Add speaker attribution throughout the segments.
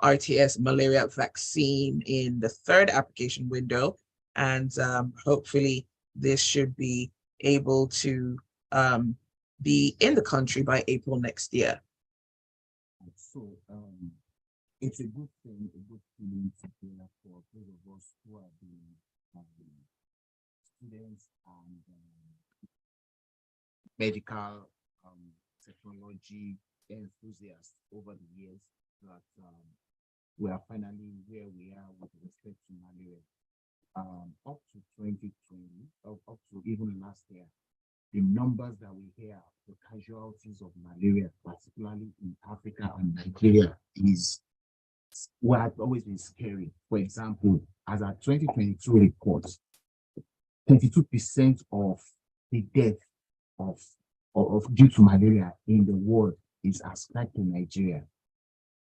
Speaker 1: RTS malaria vaccine in the third application window. And hopefully this should be able to be in the country by April next year.
Speaker 2: So it's a good thing, a good feeling to hear for those of us who are the students and medical technology enthusiasts over the years that we are finally where we are with respect to malaria. Up to 2020, up to even last year, the numbers that we hear, the casualties of malaria, particularly in Africa and Nigeria, is what has always been scary. For example, as our 2022 report, 22% of the death of due to malaria in the world is ascribed to Nigeria.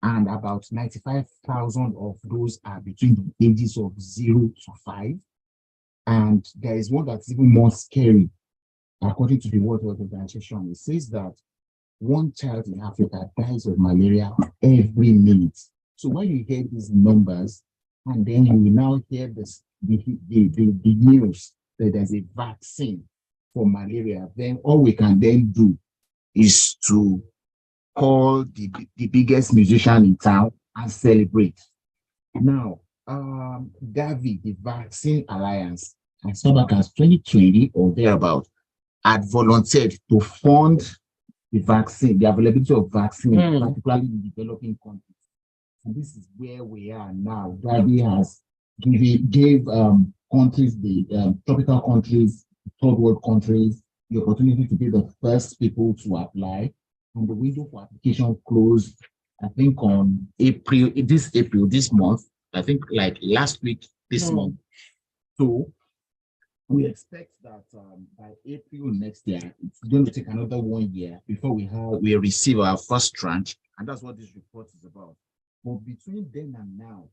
Speaker 2: And about 95,000 of those are between the ages of 0 to 5. And there is one that's even more scary. According to the World Health Organization, it says that one child in Africa dies of malaria every minute. So when you hear these numbers, and then you will now hear this, the news that there's a vaccine for malaria, then all we can then do is to call the biggest musician in town and celebrate. Now, Gavi, the Vaccine Alliance, as far back as 2020 or thereabout, had volunteered to fund the vaccine, the availability of vaccine, particularly in developing countries. And this is where we are now. Gavi has gave countries, the tropical countries, third world countries, the opportunity to be the first people to apply. And the window for application closed, I think, on April, this month, I think like last week, this month. So we expect that by April next year, it's going to take another 1 year before we receive our first tranche, and that's what this report is about. But between then and now,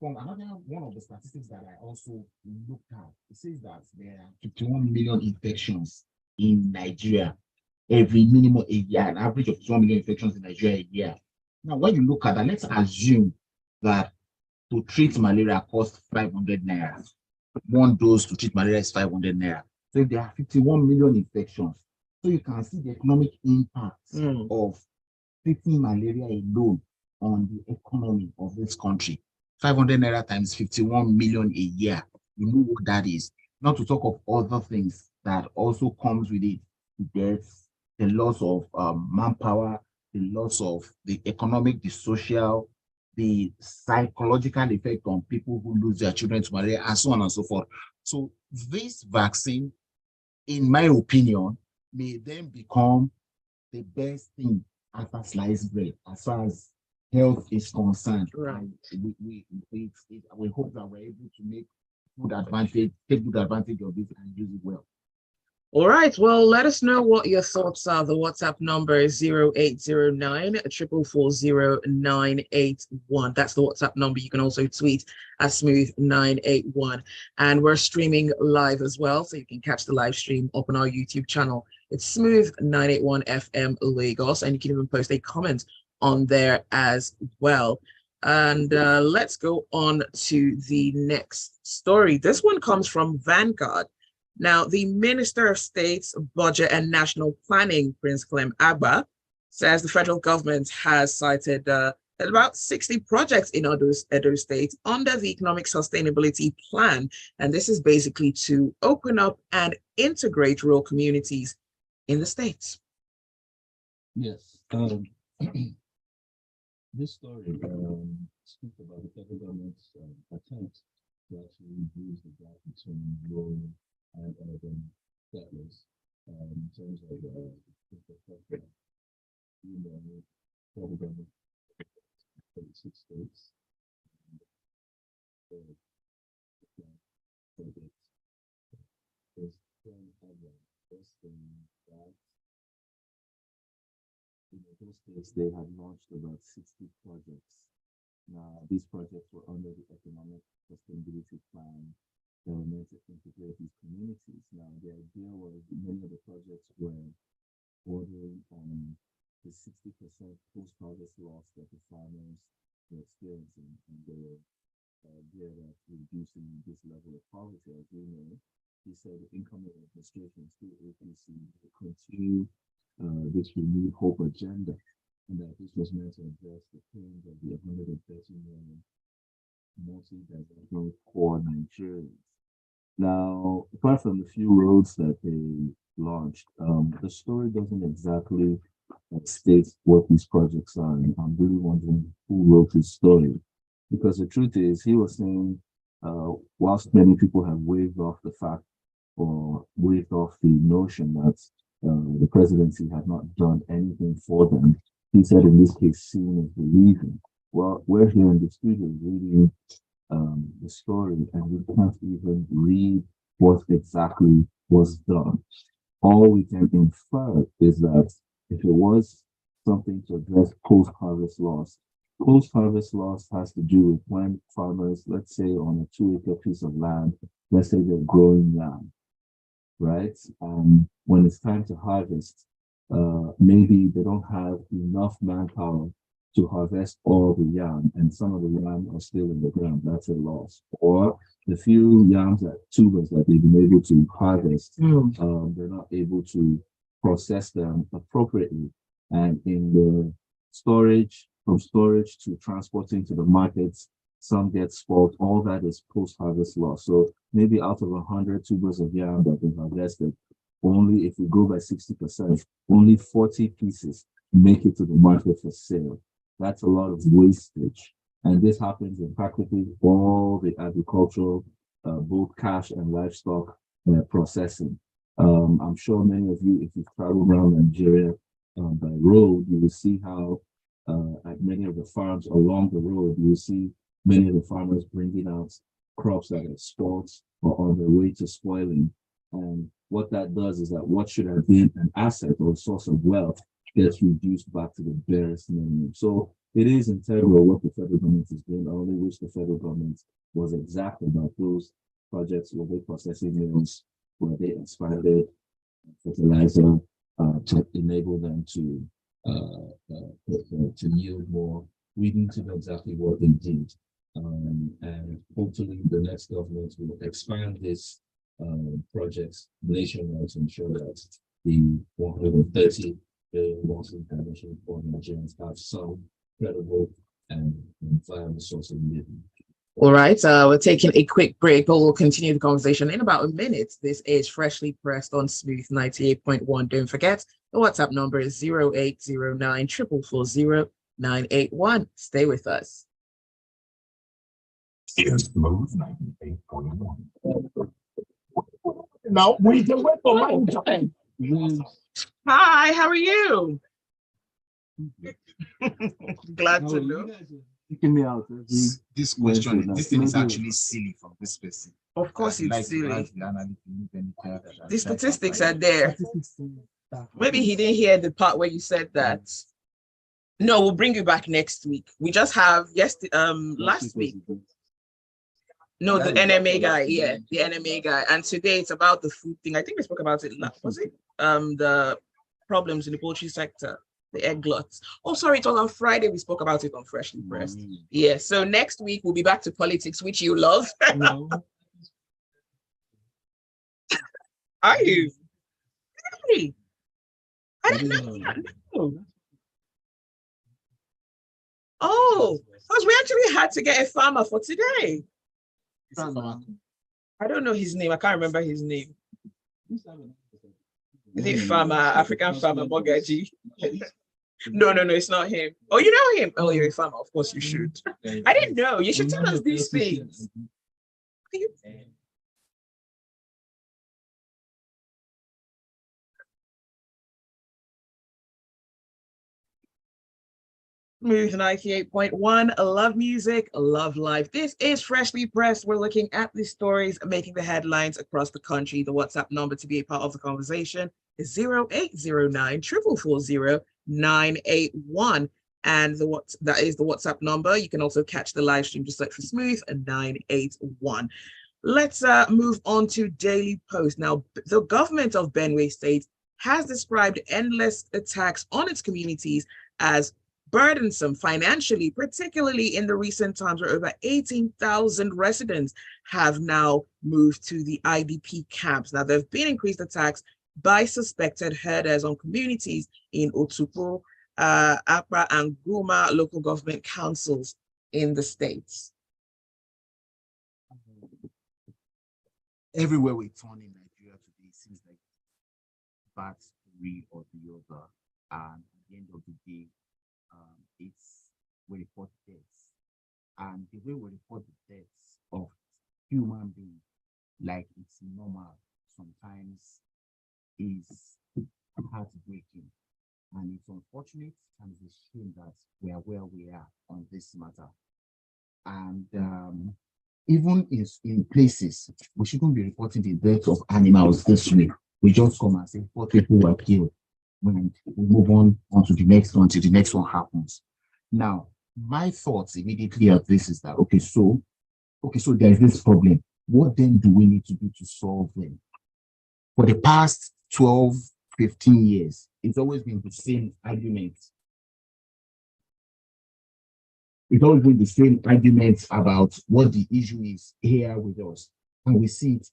Speaker 2: from another one of the statistics that I also looked at, it says that there are 51 million infections in Nigeria every minimum a year, an average of 1 million infections in Nigeria a year. Now, when you look at that, let's assume that to treat malaria costs 500 naira. One dose to treat malaria is 500 naira. So if there are 51 million infections, so you can see the economic impact of treating malaria alone on the economy of this country. 500 naira times 51 million a year. You know what that is. Not to talk of other things that also comes with it, the deaths, the loss of manpower, the loss of the economic, the social, the psychological effect on people who lose their children to malaria, and so on and so forth. So this vaccine, in my opinion, may then become the best thing after sliced bread as far as health is concerned. Right. We hope that we're able to take good advantage of this and use it well.
Speaker 1: All right. Well, let us know what your thoughts are. The WhatsApp number is 0809 444 981. That's the WhatsApp number. You can also tweet at Smooth981. And we're streaming live as well, so you can catch the live stream up on our YouTube channel. It's Smooth981 FM Lagos, and you can even post a comment on there as well. And let's go on to the next story. This one comes from Vanguard. Now, the Minister of State's Budget and National Planning, Prince Clem Agba, says the federal government has cited about 60 projects in Edo State under the Economic Sustainability Plan. And this is basically to open up and integrate rural communities in the state.
Speaker 2: Yes. This story speaks about the federal government's attempt to actually bridge the gap between rural and urban settlers in terms of infrastructure. You know, federal government 36 states. There's in those states, they have launched about 60 projects. Now, these projects were under the Economic Sustainability Plan that were meant to integrate these communities. Now, the idea was many of the projects were bordering on the 60% post-harvest loss that the farmers
Speaker 3: they're experiencing, and they're geared at reducing this level of poverty. As you know, he said the incoming administration, through APC, will continue this renewed hope agenda, and that this was meant to address the pains of the 130 million multi-dimensional poor Nigerians. Now, apart from the few roads that they launched, the story doesn't exactly state what these projects are. And I'm really wondering who wrote this story. Because the truth is, he was saying, whilst many people have waved off the fact or waved off the notion that the presidency had not done anything for them, he said in this case, seeing is believing. Well, we're here in the studio reading the story, and we can't even read what exactly was done. All we can infer is that if it was something to address post-harvest loss has to do with when farmers, let's say on a 2-acre piece of land, let's say they're growing yam, right? And when it's time to harvest, maybe they don't have enough manpower to harvest all the yam, and some of the yam are still in the ground. That's a loss. Or the few yams, that tubers that they've been able to harvest, they're not able to process them appropriately. And in the storage, from storage to transporting to the markets, some get spoiled. All that is post-harvest loss. So maybe out of 100 tubers of yam that they've harvested, only, if we go by 60%, only 40 pieces make it to the market for sale. That's a lot of wastage. And this happens in practically all the agricultural, both cash and livestock processing. I'm sure many of you, if you've traveled around Nigeria by road, you will see how at many of the farms along the road, you will see many of the farmers bringing out crops that are spoiled or on their way to spoiling. And what that does is that what should have been an asset or a source of wealth gets reduced back to the barest minimum. So it is integral what the federal government is doing. I only wish the federal government was exact about those projects. Were they processing mills? Were they expanded fertilizer to enable them to yield more? We need to know exactly what they did. And hopefully the next government will expand this projects nationwide to ensure that the 130 billion multi-dimensional poor Nigerians have some credible and viable source of living.
Speaker 1: All right, we're taking a quick break, but we'll continue the conversation in about a minute. This is Freshly Pressed on Smooth 98.1. Don't forget, the WhatsApp number is 0809 440 981. Stay with us.
Speaker 4: It's Smooth 98.1. Now we do it for
Speaker 1: Hi, how are you? Glad to know.
Speaker 3: Taking me out.
Speaker 4: This question, this thing is actually silly from this person.
Speaker 1: Of course, it's silly. The statistics are there. Maybe he didn't hear the part where you said that. No, we'll bring you back next week. We just have last week. No, the NMA guy, yeah, the NMA guy. And today it's about the food thing. I think we spoke about it last, was it? The problems in the poultry sector, the egg gluts. Oh, sorry, it was on Friday. We spoke about it on Freshly Pressed. Yeah, so next week we'll be back to politics, which you love. Are you? Really? I didn't know. Oh, because we actually had to get a farmer for today. I don't know his name. I can't remember his name. Is it farmer, African farmer, Mogaji? No, it's not him. Oh, you know him? Oh, you're a farmer. Of course you should. I didn't know. You should tell us these things. Smooth 98.1. Love music, love life. This is Freshly Pressed. We're looking at the stories making the headlines across the country. The WhatsApp number to be a part of the conversation is 0809 440 981. And that is the WhatsApp number. You can also catch the live stream. Just search for Smooth 981. Let's move on to Daily Post. Now, the government of Benue State has described endless attacks on its communities as burdensome financially, particularly in the recent times where over 18,000 residents have now moved to the IDP camps. Now, there have been increased attacks by suspected herders on communities in Otupo, Accra, and Guma local government councils in the states.
Speaker 2: Everywhere we turn in Nigeria today, it seems like bad story or the other. And at the end of the day, we report deaths. And the way we report the deaths of human beings, like it's normal, sometimes is heartbreaking. And it's unfortunate and it's a shame that we are where we are on this matter. And even in places, we shouldn't be reporting the death of animals this way. We just come and say 4 people were killed. When we move on to the next one till the next one happens. Now, my thoughts immediately of this is that so there is this problem. What then do we need to do to solve them? For the past 12, 15 years, it's always been the same argument. It's always been the same arguments about what the issue is here with us. And we see it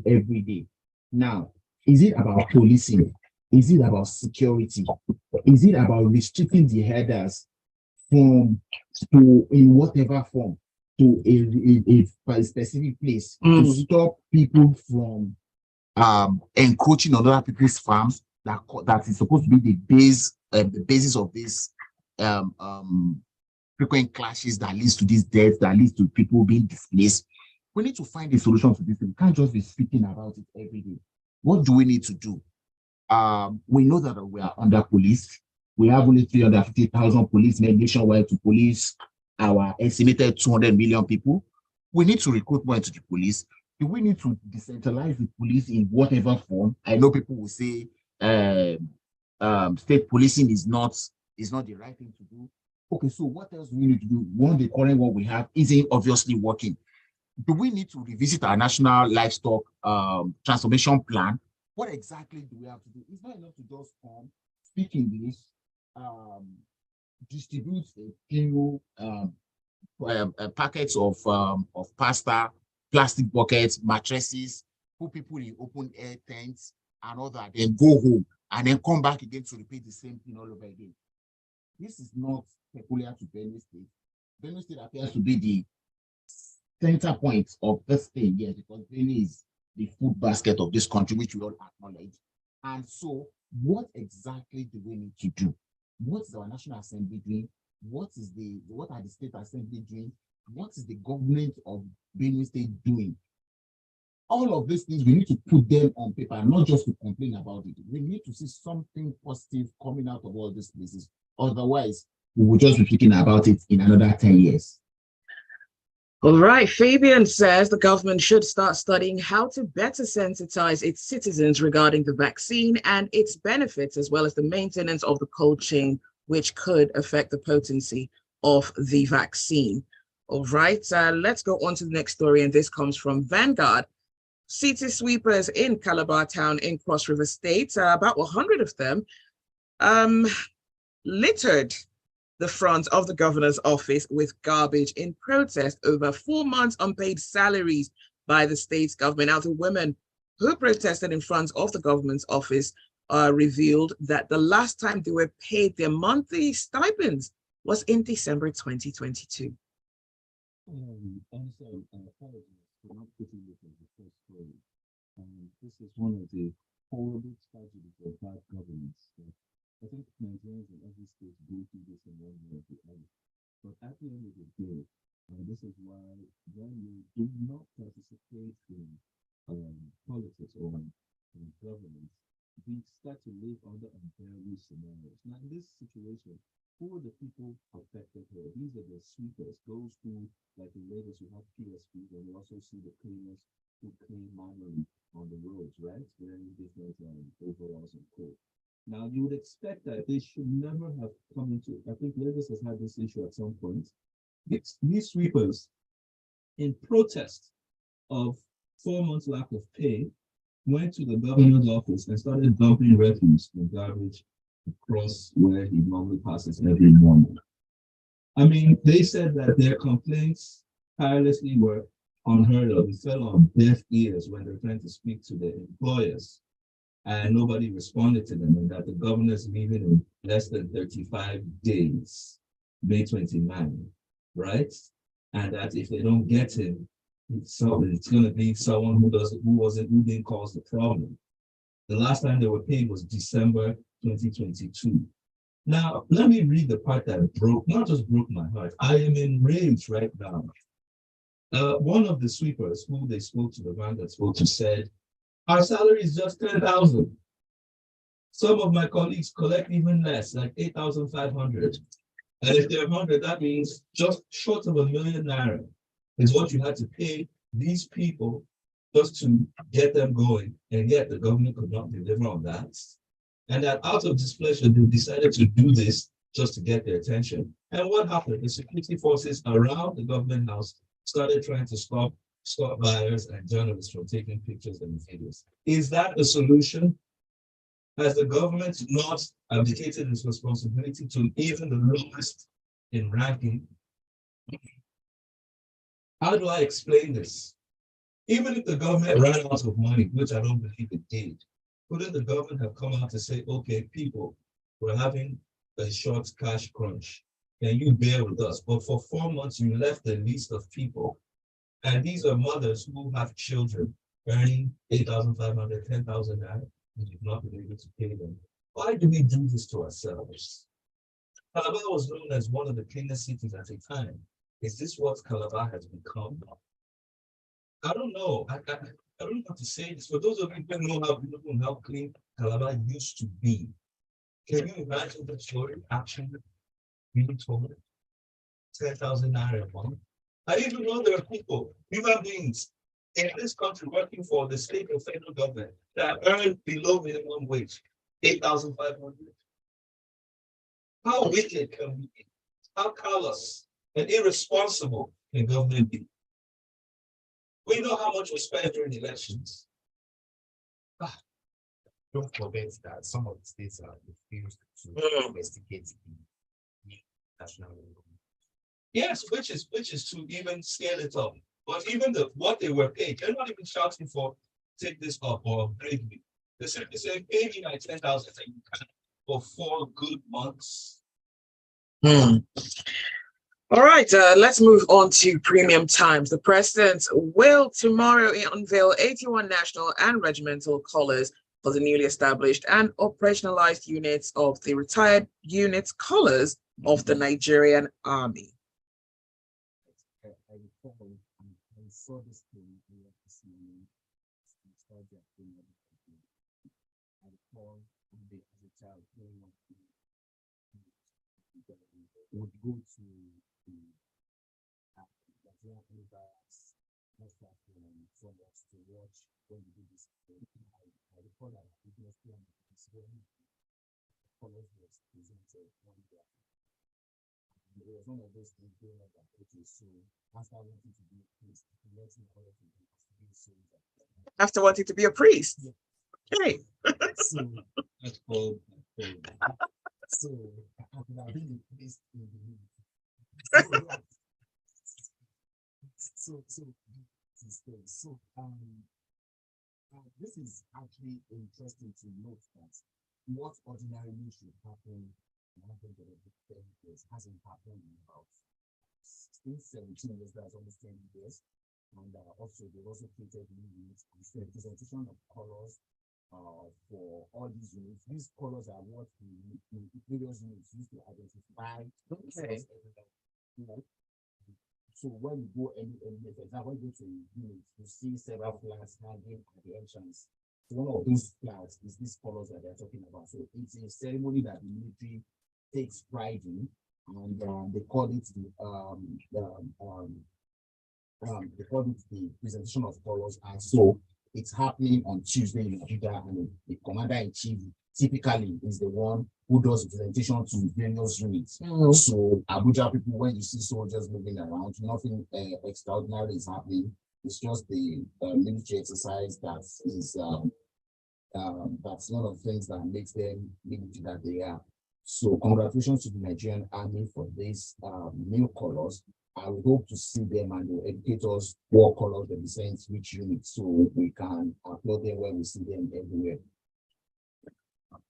Speaker 2: every day. Now, is it about policing? Is it about security? Is it about restricting the herders in whatever form to a specific place to stop people from encroaching on other people's farms that is supposed to be the basis of this frequent clashes that leads to these deaths, that leads to people being displaced? We need to find a solution to this. We can't just be speaking about it every day. What do we need to do? We know that we are under police. We have only 350,000 policemen nationwide to police our estimated 200 million people. We need to recruit more into the police. Do we need to decentralize the police in whatever form? I know people will say state policing is not the right thing to do. Okay, so what else do we need to do? One, the current one we have isn't obviously working. Do we need to revisit our national livestock transformation plan? What exactly do we have to do? It's not enough to just speak English, distribute a few packets of pasta, plastic buckets, mattresses, put people in open air tents and all that, then go home and then come back again to repeat the same thing all over again. This is not peculiar to Benue State. Benue State appears to be the center point of this thing, yes, because Benue is the food basket of this country, which we all acknowledge. And so, what exactly do we need to do? What is our National Assembly doing? What are the State Assembly doing? What is the government of Benue State doing? All of these things, we need to put them on paper, not just to complain about it. We need to see something positive coming out of all these places. Otherwise, we will just be speaking about it in another 10 years.
Speaker 1: All right, Fabian says the government should start studying how to better sensitize its citizens regarding the vaccine and its benefits, as well as the maintenance of the cold chain, which could affect the potency of the vaccine. All right, let's go on to the next story, and this comes from Vanguard. City sweepers in Calabar Town in Cross River State, about 100 of them, littered the front of the governor's office with garbage in protest over 4 months unpaid salaries by the state's government. Now, the women who protested in front of the government's office revealed that the last time they were paid their monthly stipends was in December 2022.
Speaker 3: Apologies for not putting it in the first story. This is one of the horrible tragedies of bad governance. I think Nigerians in every state go through this in one way or the other. But at the end of the day, this is why when you do not participate in politics or in governance, we start to live under unbearable scenarios. Now, in this situation, who are the people affected here? These are the sweepers, those who, like in Lagos, you have PSPs, and you also see the cleaners who clean manually on the roads, right? Wearing different overalls and coat. Now, you would expect that they should never have come into, I think Lagos has had this issue at some point. These sweepers, in protest of 4 months lack of pay, went to the governor's office and started dumping refuse and garbage cross where he normally passes every morning. I mean, they said that their complaints tirelessly were unheard of. It fell on deaf ears when they're trying to speak to their employers, and nobody responded to them, and that the governor's leaving in less than 35 days, May 29, right? And that if they don't get him, it's going to be someone who didn't cause the problem. The last time they were paid was December 2022. Now, let me read the part that not just broke my heart. I am enraged right now. One of the sweepers who they spoke to, the man that spoke to, said, our salary is just 10,000. Some of my colleagues collect even less, like 8,500. And if they're 100, that means just short of ₦1,000,000 is what you had to pay these people just to get them going. And yet the government could not deliver on that. And that out of displeasure, they decided to do this just to get their attention. And what happened? The security forces around the government house started trying to stop buyers and journalists from taking pictures and videos. Is that a solution? Has the government not abdicated its responsibility to even the lowest in ranking? How do I explain this? Even if the government ran out of money, which I don't believe it did, couldn't the government have come out to say, okay, people, we're having a short cash crunch. Can you bear with us? But for 4 months, you left the list of people. And these are mothers who have children earning 8,500, 10,000 naira, and you've not been able to pay them. Why do we do this to ourselves? Calabar was known as one of the cleanest cities at a time. Is this what Calabar has become? I don't know. I don't know how to say this. For those of you who know how beautiful and how clean Calabar used to be, can you imagine the story actually being told? 10,000 naira a month. I even know there are people, human beings in this country working for the state or federal government that earn below minimum wage, 8,500. How wicked can we be? How callous and irresponsible can government be? We know how much we spend during elections.
Speaker 2: Don't forget that some of the states are refused to investigate the national level.
Speaker 3: Yes, which is to even scale it up. But even what they were paid, they're not even shouting for take this up or upgrade me. They simply say pay me like 10,000 for 4 good months.
Speaker 1: All right, let's move on to Premium Times. The president will tomorrow unveil 81 national and regimental colors for the newly established and operationalized units of the retired units colors of the Nigerian Army.
Speaker 2: I saw this thing this morning. I recall one day as a child would go to the Nigerian barracks from us to watch when we do this. I recall that it was when colors was presented one day. It was one of those things going on that so after wanting to be a priest, he lets me color to be a soldier.
Speaker 1: After wanting to be a priest.
Speaker 2: Yeah.
Speaker 1: Hey.
Speaker 2: So that's called so I could have been a priest in the movie. So this is actually interesting to note that what ordinarily should happen hasn't happened in about 16, 17 years, that's almost 10 years. And also they also created new units and representation of colors for all these units. These colors are what the previous units used to identify.
Speaker 1: Okay.
Speaker 2: So when you go for example, when you go to units, you see several flags hanging at the entrance. So one of those flags is these colors that they're talking about. So it's a ceremony that the military takes pride in, and they call it the presentation of colors. And so it's happening on Tuesday in Abuja, and the commander-in-chief typically is the one who does presentation to various units. So Abuja people, when you see soldiers moving around, nothing extraordinary is happening. It's just the military exercise that is That's one of the things that makes them limited that they are. So congratulations to the Nigerian Army for these new colors. I would hope to see them and the educators what colors represent which unit, so we can upload them when we see them everywhere.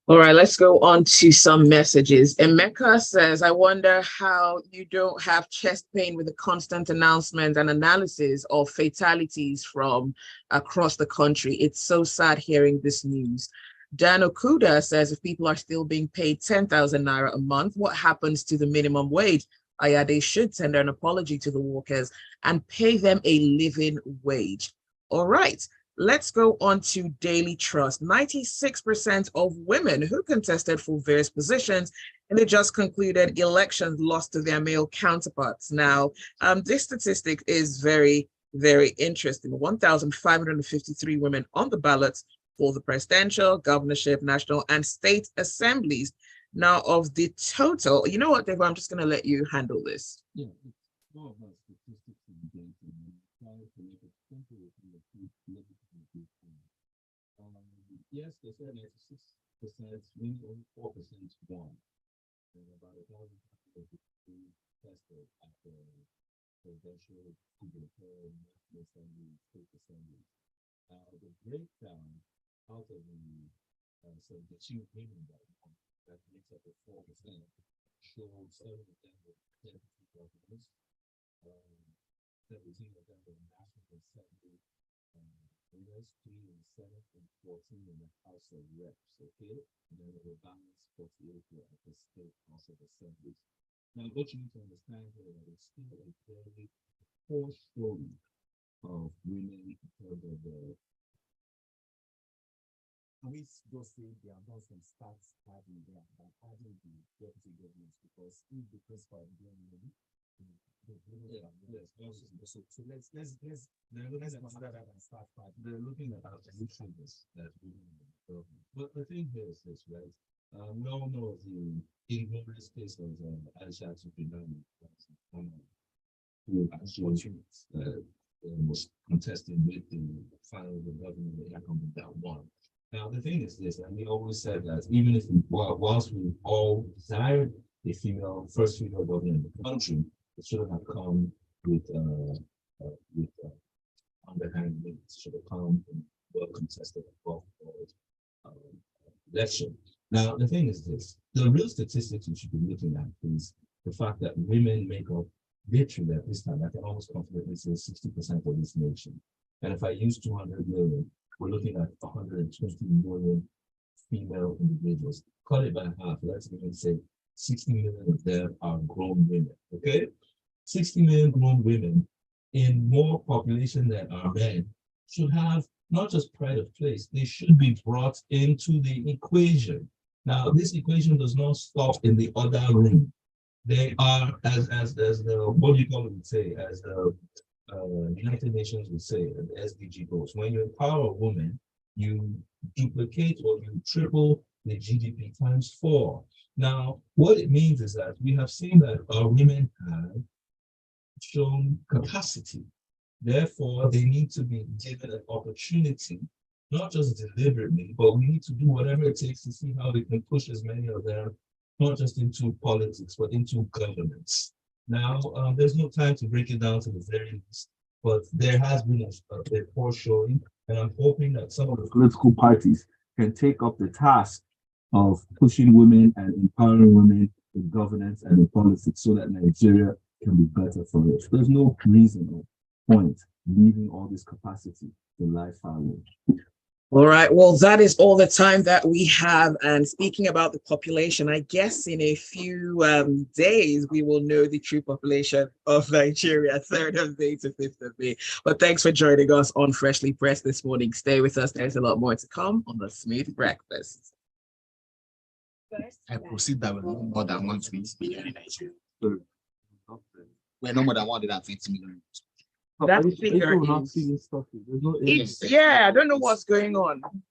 Speaker 1: All right, let's go on to some messages. Emeka says, I wonder how you don't have chest pain with the constant announcement and analysis of fatalities from across the country. It's so sad hearing this news. Dan Okuda says, if people are still being paid 10,000 naira a month, what happens to the minimum wage? They should tender an apology to the workers and pay them a living wage. All right. Let's go on to Daily Trust. 96% of women who contested for various positions in the just concluded elections lost to their male counterparts. Now, this statistic is very, very interesting. 1,553 women on the ballot for the presidential, governorship, national, and state assemblies. Now, of the total, you know what, Devoe, I'm just going to let you handle this.
Speaker 3: Yeah, it's more of a statistics and data. Yes, they said 96%, maybe only 4% won. And about 1,000 people tested at the presidential, gubernatorial, national assembly, state assembly. The breakdown out of the 72 women that makes up the 4% showed 7 of them were deputy governors, 17 of them were national assembly leaders, 3 in the Senate and 14 in the House of Reps, okay? And then there were balanced 48 were at the state House of Assemblies. Now, what you need to understand here is that it's still a very poor story of women in terms of the
Speaker 2: we just say they have done some stats adding there, but adding the deputy governors, because if the principal is doing money, so let's consider that and start fighting.
Speaker 3: They're looking at our solutions that we need. But the thing here is this, right? We all know the inglorious case of Aisha Tupinami, who actually was contesting with the final government of the incumbent that won. Now, the thing is this, and we always said that even if whilst we all desired a first female governor in the country, it should have come with underhand means, should have come in well contested above election. Now, the thing is this, the real statistics you should be looking at is the fact that women make up literally at this time, I can almost confidently say 60% of this nation. And if I use 200 million, we're looking at 120 million female individuals. Cut it by half. Let's even say 60 million of them are grown women. Okay, 60 million grown women in more population than are men should have not just pride of place, they should be brought into the equation. Now, this equation does not stop in the other room. They are, as the what do you call it would say, as the United Nations would say, the SDG goals. When you empower a woman, you duplicate or you triple the GDP times 4. Now, what it means is that we have seen that our women have shown capacity. Therefore, they need to be given an opportunity, not just deliberately, but we need to do whatever it takes to see how we can push as many of them, not just into politics, but into governance. Now, there's no time to break it down to the very least, but there has been a poor showing, and I'm hoping that some of the political parties can take up the task of pushing women and empowering women in governance and in politics so that Nigeria can be better for it. There's no reason or point leaving all this capacity to lie fallow.
Speaker 1: All right, well, that is all the time that we have. And speaking about the population, I guess in a few days, we will know the true population of Nigeria, 3rd of May to 5th of May. But thanks for joining us on Freshly Pressed this morning. Stay with us. There's a lot more to come on the Smooth Breakfast.
Speaker 2: I proceed that we're no more than 120 million in Nigeria. We're no more than 120 million.
Speaker 1: That figure is, yeah, I don't know what's going on.